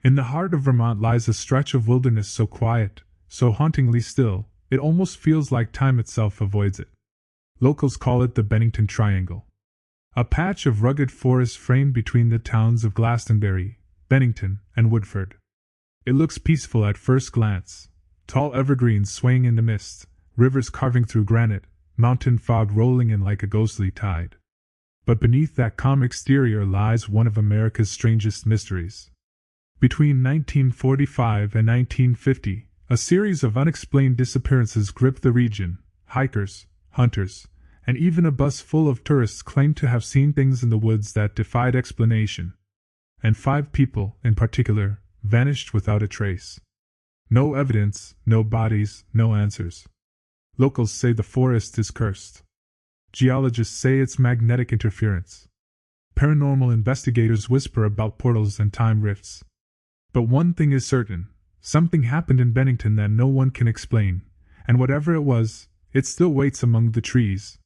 In the heart of Vermont lies a stretch of wilderness so quiet, so hauntingly still, it almost feels like time itself avoids it. Locals call it the Bennington Triangle. A patch of rugged forest framed between the towns of Glastenbury, Bennington, and Woodford. It looks peaceful at first glance, tall evergreens swaying in the mist, rivers carving through granite, mountain fog rolling in like a ghostly tide. But beneath that calm exterior lies one of America's strangest mysteries. Between 1945 and 1950, a series of unexplained disappearances gripped the region. Hikers, hunters, and even a bus full of tourists claimed to have seen things in the woods that defied explanation. And 5 people, in particular, vanished without a trace. No evidence, no bodies, no answers. Locals say the forest is cursed. Geologists say it's magnetic interference. Paranormal investigators whisper about portals and time rifts. But one thing is certain, something happened in Bennington that no one can explain, and whatever it was, it still waits among the trees.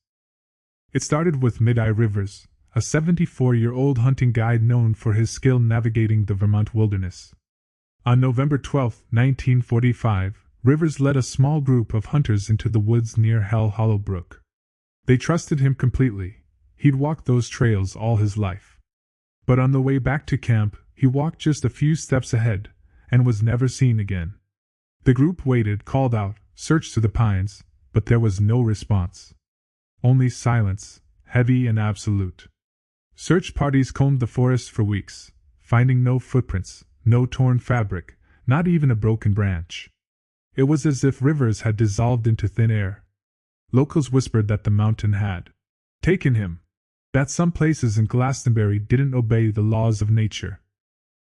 It started with Mid-Eye Rivers, a 74-year-old hunting guide known for his skill navigating the Vermont wilderness. On November 12, 1945, Rivers led a small group of hunters into the woods near Hell Hollow Brook. They trusted him completely. He'd walked those trails all his life. But on the way back to camp, he walked just a few steps ahead, and was never seen again. The group waited, called out, searched through the pines, but there was no response. Only silence, heavy and absolute. Search parties combed the forest for weeks, finding no footprints, no torn fabric, not even a broken branch. It was as if Rivers had dissolved into thin air. Locals whispered that the mountain had taken him, that some places in Glastenbury didn't obey the laws of nature.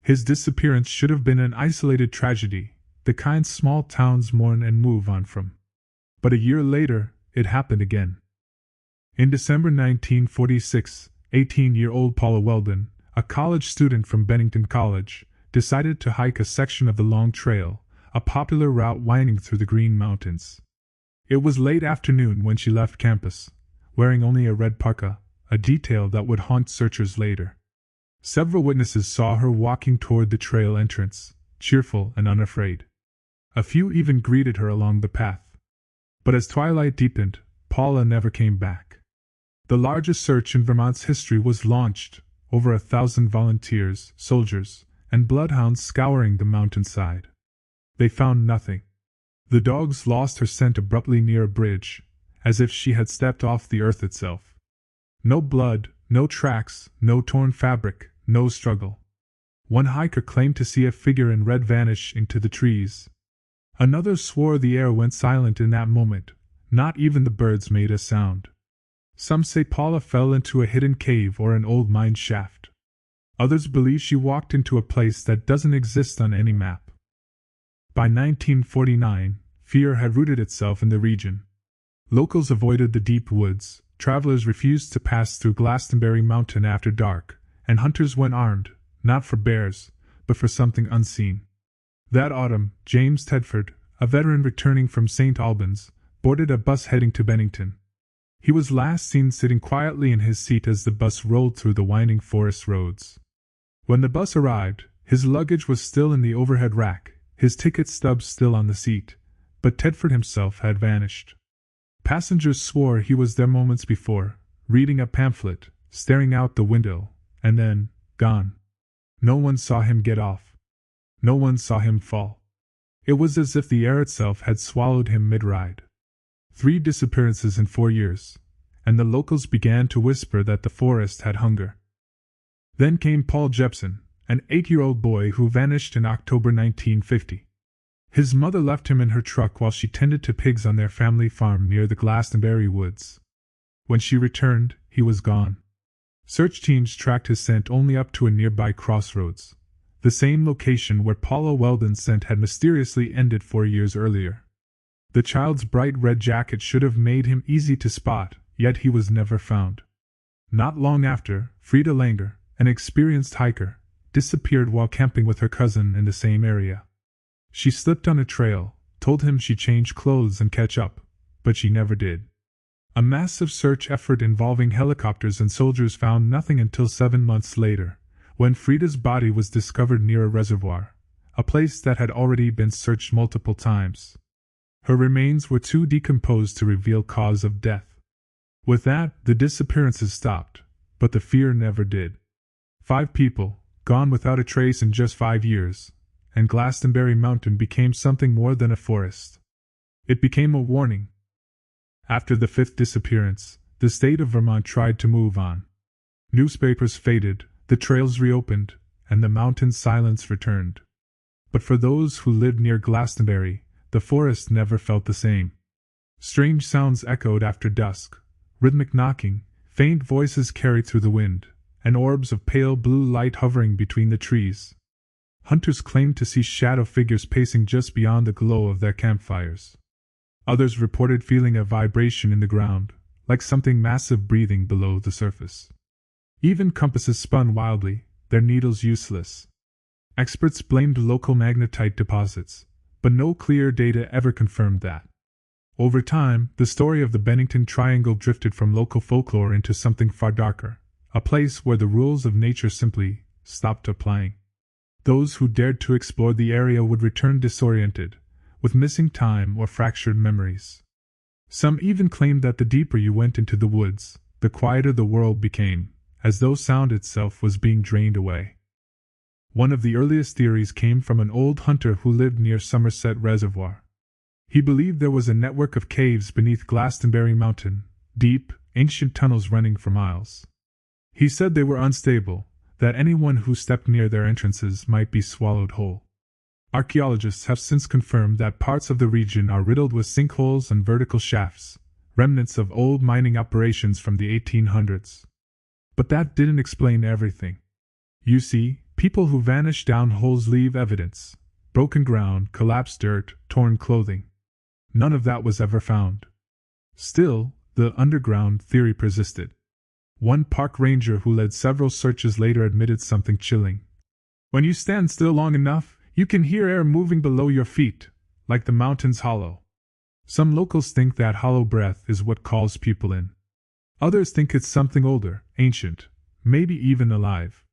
His disappearance should have been an isolated tragedy, the kind small towns mourn and move on from. But a year later, it happened again. In December 1946, 18-year-old Paula Weldon, a college student from Bennington College, decided to hike a section of the Long Trail, a popular route winding through the Green Mountains. It was late afternoon when she left campus, wearing only a red parka, a detail that would haunt searchers later. Several witnesses saw her walking toward the trail entrance, cheerful and unafraid. A few even greeted her along the path. But as twilight deepened, Paula never came back. The largest search in Vermont's history was launched, over 1,000 volunteers, soldiers, and bloodhounds scouring the mountainside. They found nothing. The dogs lost her scent abruptly near a bridge, as if she had stepped off the earth itself. No blood, no tracks, no torn fabric, no struggle. One hiker claimed to see a figure in red vanish into the trees. Another swore the air went silent in that moment, not even the birds made a sound. Some say Paula fell into a hidden cave or an old mine shaft. Others believe she walked into a place that doesn't exist on any map. By 1949, fear had rooted itself in the region. Locals avoided the deep woods, travelers refused to pass through Glastenbury Mountain after dark, and hunters went armed, not for bears, but for something unseen. That autumn, James Tedford, a veteran returning from St. Albans, boarded a bus heading to Bennington. He was last seen sitting quietly in his seat as the bus rolled through the winding forest roads. When the bus arrived, his luggage was still in the overhead rack, his ticket stubs still on the seat, but Tedford himself had vanished. Passengers swore he was there moments before, reading a pamphlet, staring out the window, and then, gone. No one saw him get off. No one saw him fall. It was as if the air itself had swallowed him mid-ride. 3 disappearances in 4 years, and the locals began to whisper that the forest had hunger. Then came Paul Jepson, an 8-year-old boy who vanished in October 1950. His mother left him in her truck while she tended to pigs on their family farm near the Glastenbury woods. When she returned, he was gone. Search teams tracked his scent only up to a nearby crossroads, the same location where Paula Weldon's scent had mysteriously ended 4 years earlier. The child's bright red jacket should have made him easy to spot, yet he was never found. Not long after, Frida Langer, an experienced hiker, disappeared while camping with her cousin in the same area. She slipped on a trail, told him she'd change clothes and catch up, but she never did. A massive search effort involving helicopters and soldiers found nothing until 7 months later, when Frida's body was discovered near a reservoir, a place that had already been searched multiple times. Her remains were too decomposed to reveal cause of death. With that, the disappearances stopped, but the fear never did. 5 people, gone without a trace in just 5 years, and Glastenbury Mountain became something more than a forest. It became a warning. After the 5th disappearance, the state of Vermont tried to move on. Newspapers faded, the trails reopened, and the mountain's silence returned. But for those who lived near Glastenbury, the forest never felt the same. Strange sounds echoed after dusk, rhythmic knocking, faint voices carried through the wind, and orbs of pale blue light hovering between the trees. Hunters claimed to see shadow figures pacing just beyond the glow of their campfires. Others reported feeling a vibration in the ground, like something massive breathing below the surface. Even compasses spun wildly, their needles useless. Experts blamed local magnetite deposits, but no clear data ever confirmed that. Over time, the story of the Bennington Triangle drifted from local folklore into something far darker, a place where the rules of nature simply stopped applying. Those who dared to explore the area would return disoriented, with missing time or fractured memories. Some even claimed that the deeper you went into the woods, the quieter the world became, as though sound itself was being drained away. One of the earliest theories came from an old hunter who lived near Somerset Reservoir. He believed there was a network of caves beneath Glastenbury Mountain, deep, ancient tunnels running for miles. He said they were unstable, that anyone who stepped near their entrances might be swallowed whole. Archaeologists have since confirmed that parts of the region are riddled with sinkholes and vertical shafts, remnants of old mining operations from the 1800s. But that didn't explain everything. You see, people who vanish down holes leave evidence: broken ground, collapsed dirt, torn clothing. None of that was ever found. Still, the underground theory persisted. One park ranger who led several searches later admitted something chilling. When you stand still long enough, you can hear air moving below your feet, like the mountain's hollow. Some locals think that hollow breath is what calls people in. Others think it's something older, ancient, maybe even alive.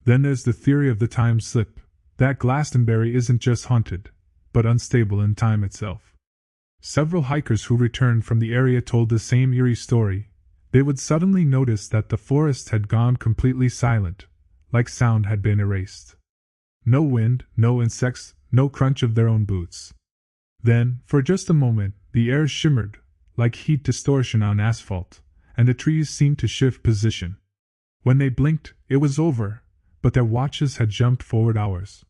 Then there's the theory of the time slip, that Glastenbury isn't just haunted, but unstable in time itself. Several hikers who returned from the area told the same eerie story. They would suddenly notice that the forest had gone completely silent, like sound had been erased. No wind, no insects, no crunch of their own boots. Then, for just a moment, the air shimmered, like heat distortion on asphalt, and the trees seemed to shift position. When they blinked, it was over, but their watches had jumped forward hours.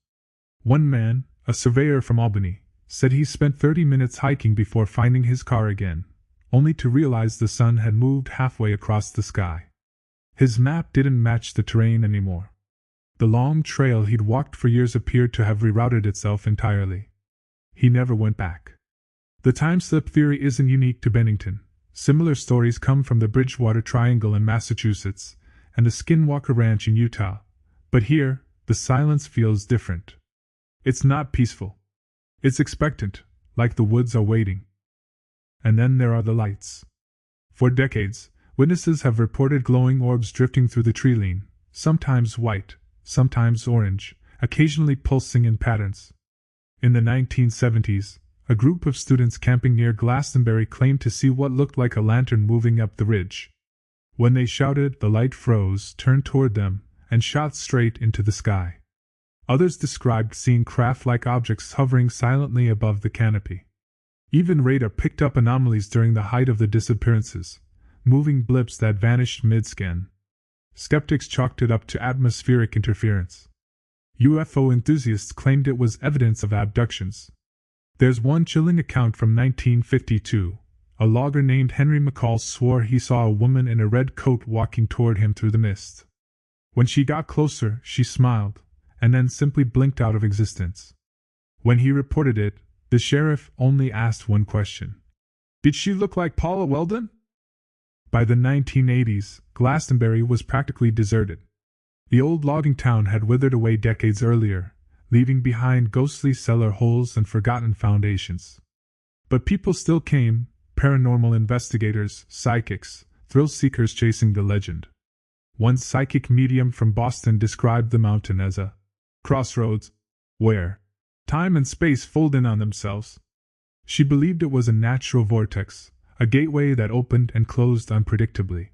One man, a surveyor from Albany, said he spent 30 minutes hiking before finding his car again, only to realize the sun had moved halfway across the sky. His map didn't match the terrain anymore. The long trail he'd walked for years appeared to have rerouted itself entirely. He never went back. The time-slip theory isn't unique to Bennington. Similar stories come from the Bridgewater Triangle in Massachusetts and the Skinwalker Ranch in Utah. But here, the silence feels different. It's not peaceful. It's expectant, like the woods are waiting. And then there are the lights. For decades, witnesses have reported glowing orbs drifting through the treeline, sometimes white, sometimes orange, occasionally pulsing in patterns. In the 1970s, a group of students camping near Glastenbury claimed to see what looked like a lantern moving up the ridge. When they shouted, the light froze, turned toward them, and shot straight into the sky. Others described seeing craft-like objects hovering silently above the canopy. Even radar picked up anomalies during the height of the disappearances, moving blips that vanished mid-scan. Skeptics chalked it up to atmospheric interference. UFO enthusiasts claimed it was evidence of abductions. There's one chilling account from 1952. A logger named Henry McCall swore he saw a woman in a red coat walking toward him through the mist. When she got closer, she smiled, and then simply blinked out of existence. When he reported it, the sheriff only asked one question. Did she look like Paula Weldon? By the 1980s, Glastenbury was practically deserted. The old logging town had withered away decades earlier, leaving behind ghostly cellar holes and forgotten foundations. But people still came, paranormal investigators, psychics, thrill-seekers chasing the legend. One psychic medium from Boston described the mountain as a crossroads. where time and space fold in on themselves. She believed it was a natural vortex, a gateway that opened and closed unpredictably.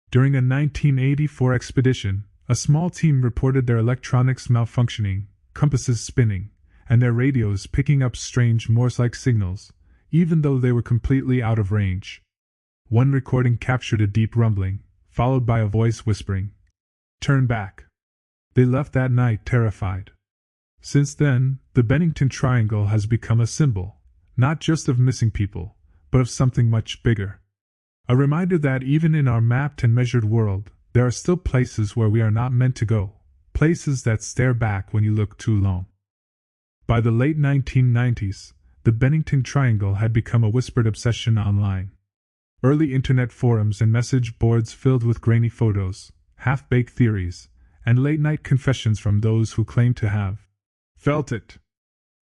During a 1984 expedition, a small team reported their electronics malfunctioning, compasses spinning, and their radios picking up strange Morse-like signals, even though they were completely out of range. One recording captured a deep rumbling, followed by a voice whispering, "Turn back." They left that night terrified. Since then, the Bennington Triangle has become a symbol, not just of missing people, but of something much bigger. A reminder that even in our mapped and measured world, there are still places where we are not meant to go, places that stare back when you look too long. By the late 1990s, the Bennington Triangle had become a whispered obsession online. Early internet forums and message boards filled with grainy photos, half-baked theories, and late-night confessions from those who claimed to have felt it.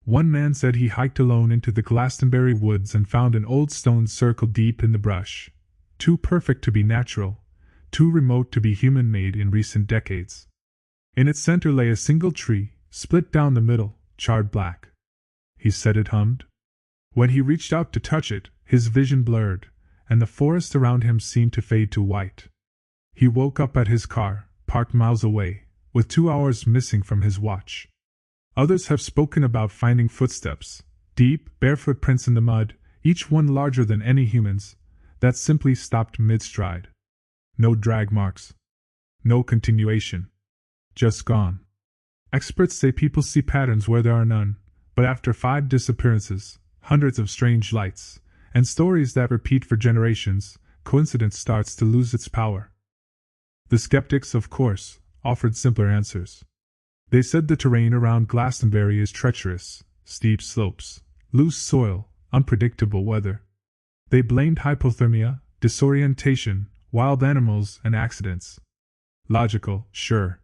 One man said he hiked alone into the Glastenbury woods and found an old stone circle deep in the brush, too perfect to be natural, too remote to be human-made in recent decades. In its center lay a single tree, split down the middle, charred black. He said it hummed. When he reached out to touch it, his vision blurred, and the forest around him seemed to fade to white. He woke up at his car, parked miles away, with 2 hours missing from his watch. Others have spoken about finding footsteps, deep, barefoot prints in the mud, each one larger than any human's, that simply stopped mid-stride. No drag marks. No continuation. Just gone. Experts say people see patterns where there are none, but after 5 disappearances, hundreds of strange lights, and stories that repeat for generations, coincidence starts to lose its power. The skeptics, of course, offered simpler answers. They said the terrain around Glastenbury is treacherous, steep slopes, loose soil, unpredictable weather. They blamed hypothermia, disorientation, wild animals, and accidents. Logical, sure.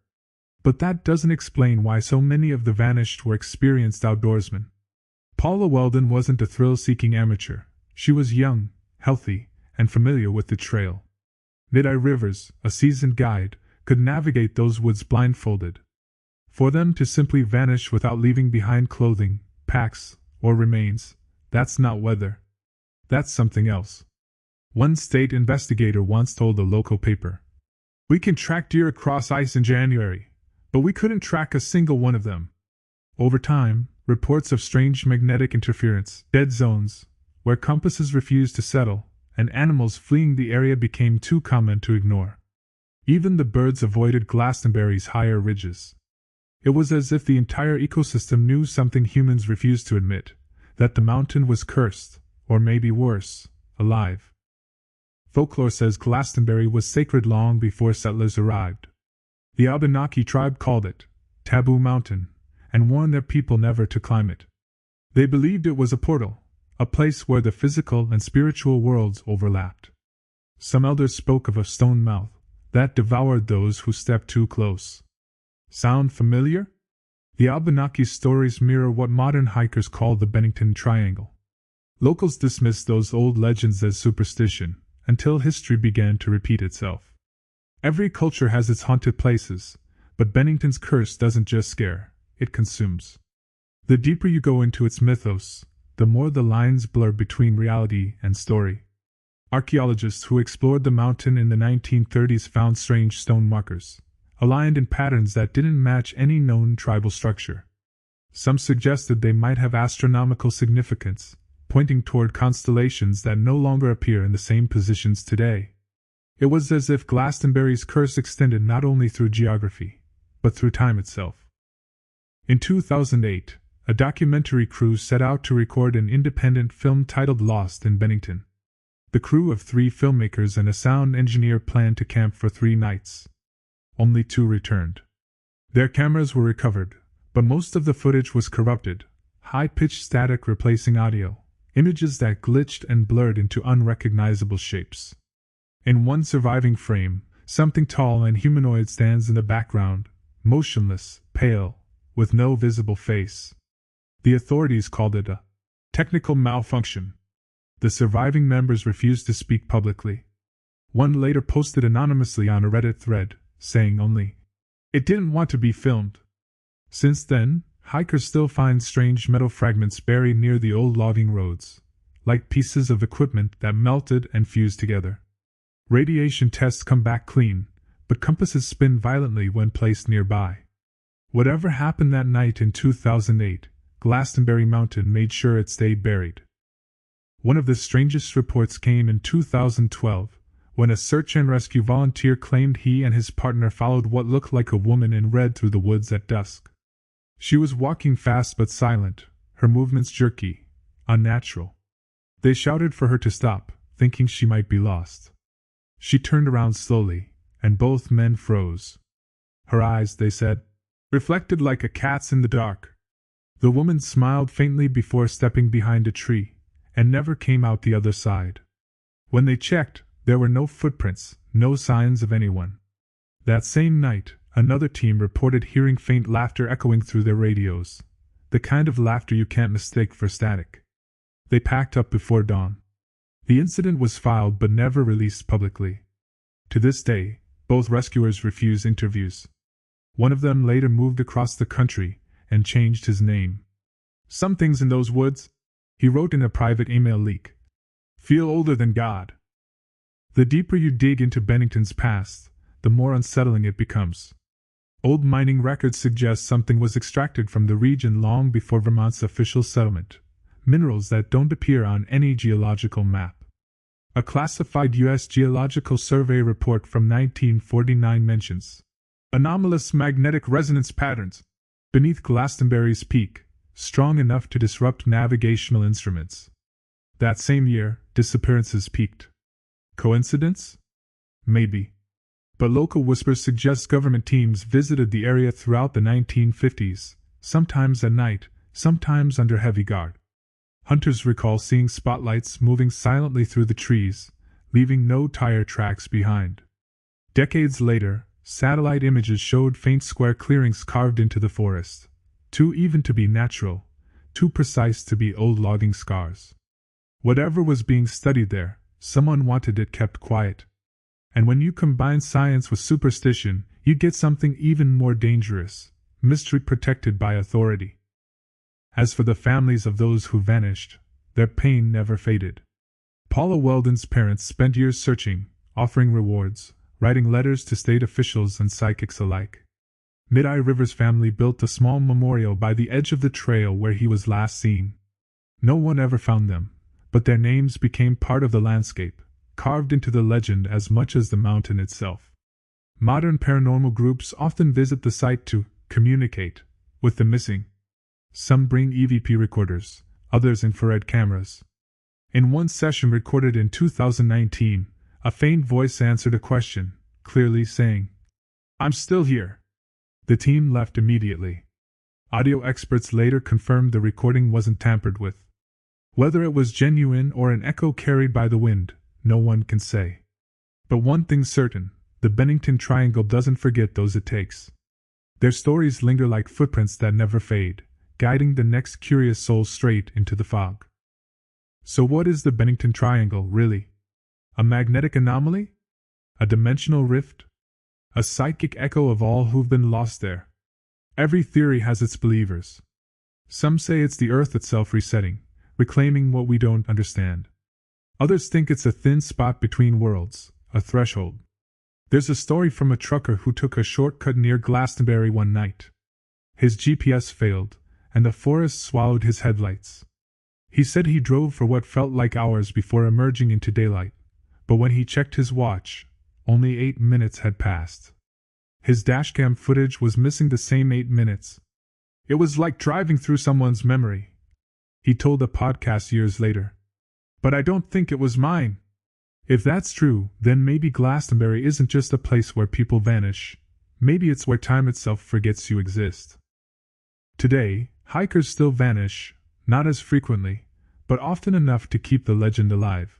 But that doesn't explain why so many of the vanished were experienced outdoorsmen. Paula Weldon wasn't a thrill-seeking amateur. She was young, healthy, and familiar with the trail. Nidai Rivers, a seasoned guide, could navigate those woods blindfolded. For them to simply vanish without leaving behind clothing, packs, or remains, that's not weather. That's something else. One state investigator once told a local paper, "We can track deer across ice in January, but we couldn't track a single one of them." Over time, reports of strange magnetic interference, dead zones, where compasses refused to settle, and animals fleeing the area became too common to ignore. Even the birds avoided Glastonbury's higher ridges. It was as if the entire ecosystem knew something humans refused to admit, that the mountain was cursed, or maybe worse, alive. Folklore says Glastenbury was sacred long before settlers arrived. The Abenaki tribe called it Taboo Mountain, and warned their people never to climb it. They believed it was a portal, a place where the physical and spiritual worlds overlapped. Some elders spoke of a stone mouth that devoured those who stepped too close. Sound familiar? The Abenaki stories mirror what modern hikers call the Bennington Triangle. Locals dismissed those old legends as superstition, until history began to repeat itself. Every culture has its haunted places, but Bennington's curse doesn't just scare, it consumes. The deeper you go into its mythos, the more the lines blur between reality and story. Archaeologists who explored the mountain in the 1930s found strange stone markers, aligned in patterns that didn't match any known tribal structure. Some suggested they might have astronomical significance, pointing toward constellations that no longer appear in the same positions today. It was as if Glastonbury's curse extended not only through geography, but through time itself. In 2008, a documentary crew set out to record an independent film titled Lost in Bennington. The crew of 3 filmmakers and a sound engineer planned to camp for 3 nights. Only 2 returned. Their cameras were recovered, but most of the footage was corrupted, high-pitched static replacing audio, images that glitched and blurred into unrecognizable shapes. In one surviving frame, something tall and humanoid stands in the background, motionless, pale, with no visible face. The authorities called it a technical malfunction. The surviving members refused to speak publicly. One later posted anonymously on a Reddit thread, saying only, "It didn't want to be filmed." Since then, hikers still find strange metal fragments buried near the old logging roads, like pieces of equipment that melted and fused together. Radiation tests come back clean, but compasses spin violently when placed nearby. Whatever happened that night in 2008, Glastenbury Mountain made sure it stayed buried. One of the strangest reports came in 2012, when a search and rescue volunteer claimed he and his partner followed what looked like a woman in red through the woods at dusk. She was walking fast but silent, her movements jerky, unnatural. They shouted for her to stop, thinking she might be lost. She turned around slowly, and both men froze. Her eyes, they said, reflected like a cat's in the dark. The woman smiled faintly before stepping behind a tree, and never came out the other side. When they checked, there were no footprints, no signs of anyone. That same night, another team reported hearing faint laughter echoing through their radios, the kind of laughter you can't mistake for static. They packed up before dawn. The incident was filed but never released publicly. To this day, both rescuers refuse interviews. One of them later moved across the country and changed his name. "Some things in those woods," he wrote in a private email leak, "feel older than God." The deeper you dig into Bennington's past, the more unsettling it becomes. Old mining records suggest something was extracted from the region long before Vermont's official settlement, minerals that don't appear on any geological map. A classified U.S. Geological Survey report from 1949 mentions anomalous magnetic resonance patterns beneath Glastenbury's peak, strong enough to disrupt navigational instruments. That same year, disappearances peaked. Coincidence? Maybe. But local whispers suggest government teams visited the area throughout the 1950s, sometimes at night, sometimes under heavy guard. Hunters recall seeing spotlights moving silently through the trees, leaving no tire tracks behind. Decades later, satellite images showed faint square clearings carved into the forest, too even to be natural, too precise to be old logging scars. Whatever was being studied there, someone wanted it kept quiet. And when you combine science with superstition, you get something even more dangerous: mystery protected by authority. As for the families of those who vanished, their pain never faded. Paula Weldon's parents spent years searching, offering rewards, writing letters to state officials and psychics alike. Mid-Eye River's family built a small memorial by the edge of the trail where he was last seen. No one ever found them, but their names became part of the landscape, carved into the legend as much as the mountain itself. Modern paranormal groups often visit the site to communicate with the missing. Some bring EVP recorders, others infrared cameras. In one session recorded in 2019, a faint voice answered a question, clearly saying, "I'm still here." The team left immediately. Audio experts later confirmed the recording wasn't tampered with. Whether it was genuine or an echo carried by the wind, no one can say. But one thing's certain: the Bennington Triangle doesn't forget those it takes. Their stories linger like footprints that never fade, guiding the next curious soul straight into the fog. So what is the Bennington Triangle, really? A magnetic anomaly? A dimensional rift? A psychic echo of all who've been lost there? Every theory has its believers. Some say it's the Earth itself resetting, reclaiming what we don't understand. Others think it's a thin spot between worlds, a threshold. There's a story from a trucker who took a shortcut near Glastenbury one night. His GPS failed, and the forest swallowed his headlights. He said he drove for what felt like hours before emerging into daylight, but when he checked his watch, only 8 minutes had passed. His dashcam footage was missing the same 8 minutes. "It was like driving through someone's memory," he told a podcast years later. "But I don't think it was mine." If that's true, then maybe Glastenbury isn't just a place where people vanish. Maybe it's where time itself forgets you exist. Today, hikers still vanish, not as frequently, but often enough to keep the legend alive.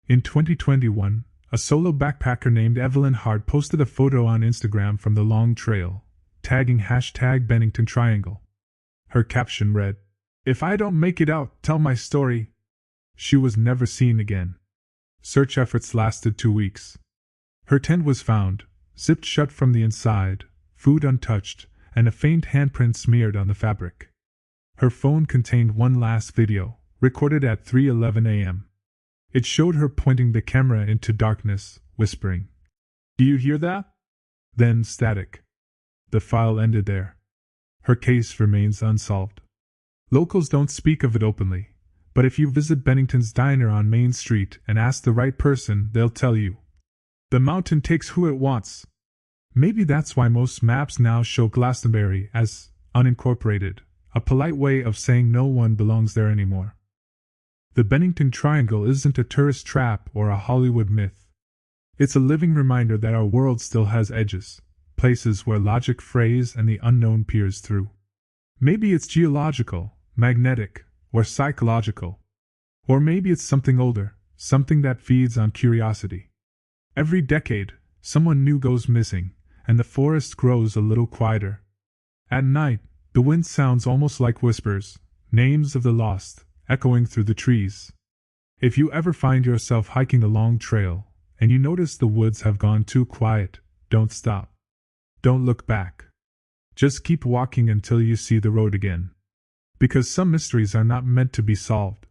In 2021, a solo backpacker named Evelyn Hart posted a photo on Instagram from the long trail, tagging #Bennington Triangle. Her caption read, "If I don't make it out, tell my story." She was never seen again. Search efforts lasted 2 weeks. Her tent was found, zipped shut from the inside, food untouched, and a faint handprint smeared on the fabric. Her phone contained one last video, recorded at 3:11 a.m. It showed her pointing the camera into darkness, whispering, "Do you hear that?" Then static. The file ended there. Her case remains unsolved. Locals don't speak of it openly, but if you visit Bennington's diner on Main Street and ask the right person, they'll tell you. The mountain takes who it wants. Maybe that's why most maps now show Glastenbury as unincorporated, a polite way of saying no one belongs there anymore. The Bennington Triangle isn't a tourist trap or a Hollywood myth. It's a living reminder that our world still has edges, places where logic frays and the unknown peers through. Maybe it's geological, magnetic, or psychological. Or maybe it's something older, something that feeds on curiosity. Every decade, someone new goes missing, and the forest grows a little quieter. At night, the wind sounds almost like whispers, names of the lost, echoing through the trees. If you ever find yourself hiking a long trail, and you notice the woods have gone too quiet, don't stop. Don't look back. Just keep walking until you see the road again. Because some mysteries are not meant to be solved.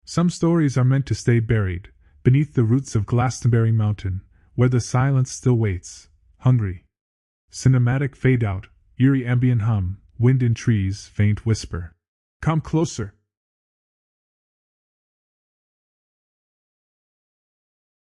Some stories are meant to stay buried, beneath the roots of Glastenbury Mountain, where the silence still waits, hungry. Cinematic fade out, eerie ambient hum, wind in trees, faint whisper. Come closer.